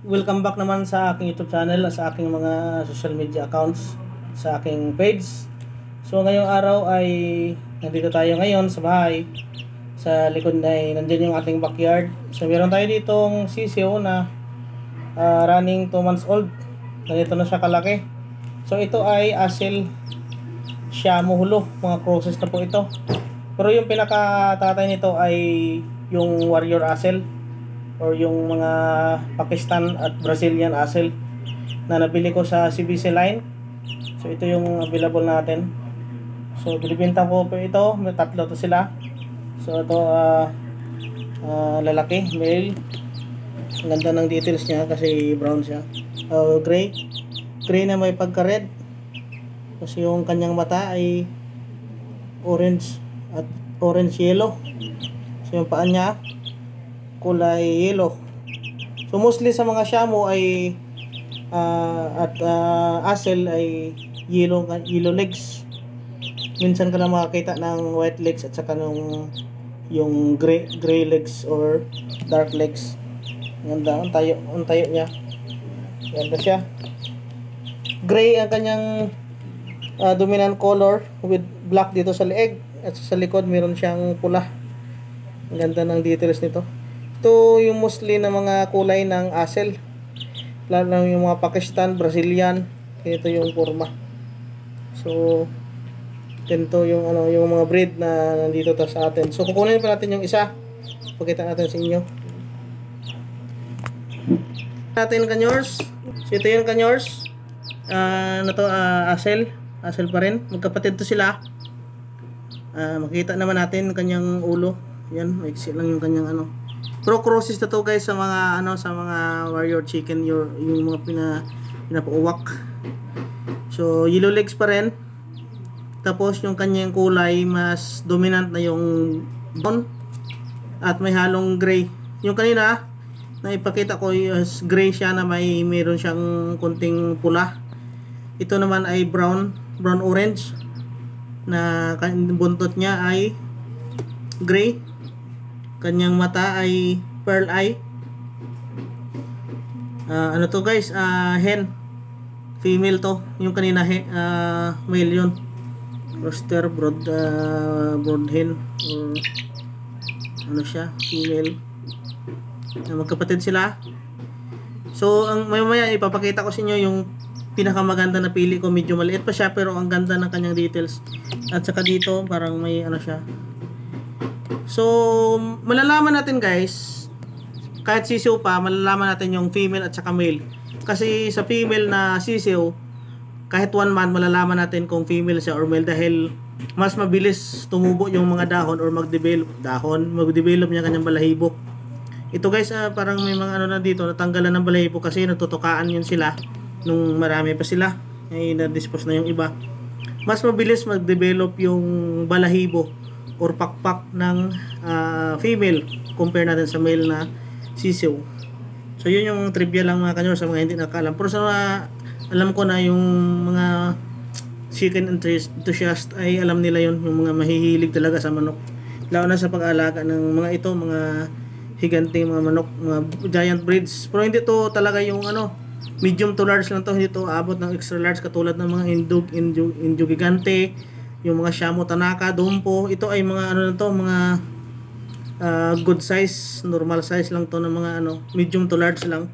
Welcome back naman sa aking YouTube channel, sa aking mga social media accounts, sa aking page. So ngayong araw ay nandito tayo ngayon sa bahay. Sa likod na ay nandiyan yung ating backyard. So meron tayo ditong sisiw na running 2 months old. Ganito na siya kalaki. So ito ay asil Siamo Hulo, mga crosses na po ito. Pero yung pinakatatay nito ay yung warrior asil or yung mga Pakistan at Brazilian asil na nabili ko sa CBC line. So ito yung available natin. So binibenta ko po ito, may tatlo to sila. So ito lalaki, male. Ang ganda ng details niya kasi brown siya. Gray na may pagka-red. Kasi yung kanyang mata ay orange at orange yellow. So yung paa niya kulay yellow. So mostly sa mga Siamo ay asil ay yellow legs. Minsan ka na makakita ng white legs at saka yung gray legs or dark legs. Ganda ang tayo niya. Ganda siya. Gray ang kanyang dominant color with black dito sa leeg at sa likod meron siyang pula. Ang ganda ng details nito. Ito yung mostly na mga kulay ng asil. Lalo na yung mga Pakistan, Brazilian. Ito yung forma. So, ganito yung yung mga breed na nandito sa atin. So, kukunin pa natin yung isa. Pakita natin sa inyo. Natin kanyors. So, ito yung kanyors. Asil. Asil pa rin. Magkapatid to sila. Makita naman natin kanyang ulo. Yan, maiksi lang yung kanyang Pro crosses na to guys sa mga sa mga warrior chicken, yung mga pinapauwak. So yellow legs pa rin. Tapos yung kanyang kulay mas dominant na yung brown at may halong gray. Yung kanina na ipakita ko is gray siya na mayroon siyang konting pula. Ito naman ay brown orange na buntot niya ay gray. Kanyang mata ay pearl eye. Ano to guys? Hen. Female to. Yung kanina male yun. Rooster, broad hen. Or ano siya? Female. Magkapatid sila. So, ang maya ipapakita ko sa inyo yung pinakamaganda na pili ko. Medyo maliit pa siya pero ang ganda ng kanyang details. At saka dito parang may siya. So, malalaman natin guys, kahit sisiw pa, malalaman natin yung female at saka male. Kasi sa female na sisiw, kahit 1 month, malalaman natin kung female siya or male dahil mas mabilis tumubo yung mga dahon or mag-develop niya kanyang balahibo. Ito guys, parang may mga na dito, natanggalan ng balahibo kasi natutukaan yun sila nung marami pa sila. Ay, na-dispose na yung iba. Mas mabilis mag-develop yung balahibo or pakpak ng female compare natin sa male na sisiw. So yun yung trivia lang mga kanyor sa mga hindi nakakalam. Pero sa alam ko na yung mga chicken enthusiast ay alam nila yun, yung mga mahihilig talaga sa manok. Lalo na sa pag-aalaga ng mga ito, mga higanting mga manok, mga giant breeds. Pero hindi to talaga yung medium to large lang to, hindi to abot ng extra large katulad ng mga Indio gigante, yung mga Siamo Tanaka, Dumpo. Ito ay mga mga good size, normal size lang to ng mga medium to large lang.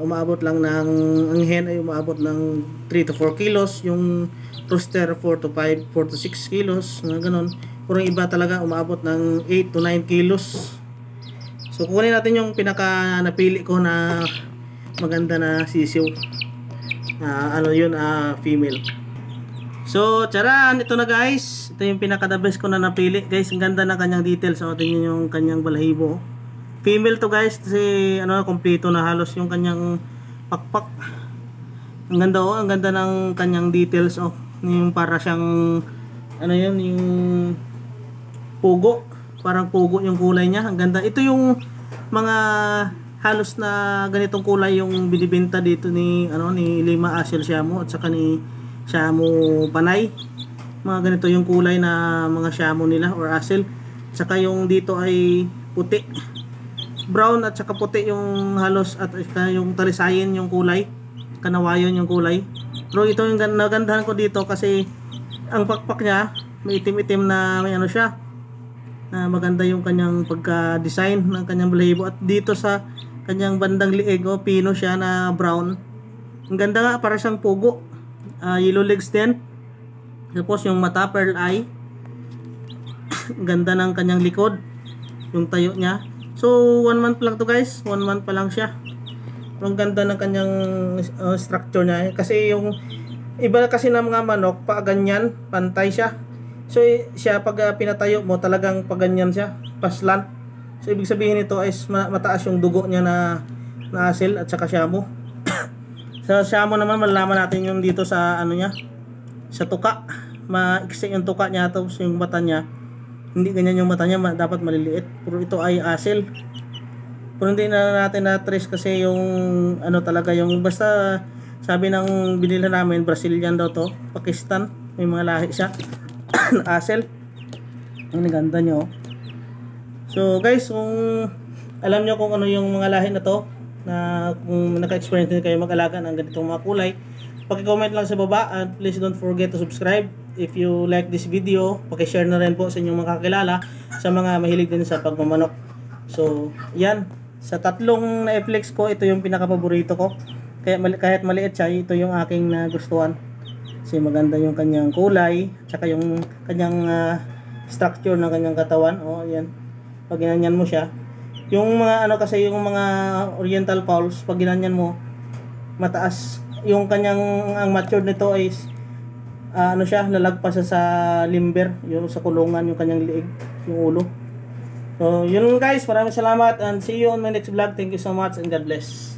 Umaabot lang ng ang hen ay umaabot ng 3 to 4 kilos, yung rooster 4 to 6 kilos, mga ganon. Pero yung iba talaga umaabot ng 8 to 9 kilos. So kunin natin yung pinaka napili ko na maganda na sisiw. Female. So, charan, ito na guys. Ito yung pinaka the best ko na napili. Guys, ang ganda na kanyang details. So, tingnan yung kanyang balahibo. Female to guys kasi kompleto na halos yung kanyang pakpak. Ang ganda ang ganda ng kanyang details yung para siyang yung pugo. Parang pugo yung kulay niya. Ang ganda. Ito yung mga halos na ganitong kulay yung binibenta dito ni Lima Asil Siamo at saka ni Siamo Panay. Mga ganito yung kulay na mga Siamo nila or asil. Saka yung dito ay puti. brown at saka puti yung halos at yung talisayin yung kulay, kanawayon yung kulay. Pero ito yung nagandahan ko dito kasi ang pakpak niya may itim-itim na may ano siya, na maganda yung kanyang pagka-design ng kanyang balahibo. At dito sa kanyang bandang liig, pino siya na brown. Ang ganda nga, para siyang pugo. Yellow legs din. Tapos yung mata, pearl eye. Ang ganda ng kanyang likod, yung tayo niya. So 1 month lang to guys, 1 month pa lang siya. Pero ang ganda ng kanyang structure niya. Kasi yung iba kasi ng mga manok, pa ganyan, pantay siya. So siya pag pinatayo mo, talagang pa ganyan siya, paslant. So ibig sabihin nito is mataas yung dugo niya na asil at saka shamo. Sa shamo naman malalaman natin yung dito sa ano niya, sa tuka. Maiksi yung tuka niya, tapos yung mata niya hindi ganyan yung mata niya, dapat maliliit. Pero ito ay asil. Pero hindi na natin na-trace kasi yung ano talaga, yung basta sabi ng binila namin, Brazilian daw to, Pakistan, may mga lahi siya. Asil. Ang ganda nyo. So guys, kung alam nyo kung ano yung mga lahi na to, na kung naka-experience din kayo mag-alaga ng ganitong mga kulay, paki-comment lang sa baba, and please don't forget to subscribe. If you like this video, paki-share na rin po sa inyong mga kakilala, sa mga mahilig din sa pagmamanok. So yan, sa tatlong na-flex ko, ito yung pinaka-paborito ko. Kaya kahit maliit siya, ito yung aking nagustuhan. Kasi maganda yung kanyang kulay, tsaka yung kanyang structure ng kanyang katawan. Yan. Pag ginanyan mo siya, yung mga ano kasi, yung mga oriental fowls, pag ginanyan mo, mataas yung kanyang, ang matured nito is ano siya, lalagpas sa limber, yung sa kulungan, yung kanyang liig, yung ulo. So yun guys, maraming salamat and see you on my next vlog. Thank you so much and God bless.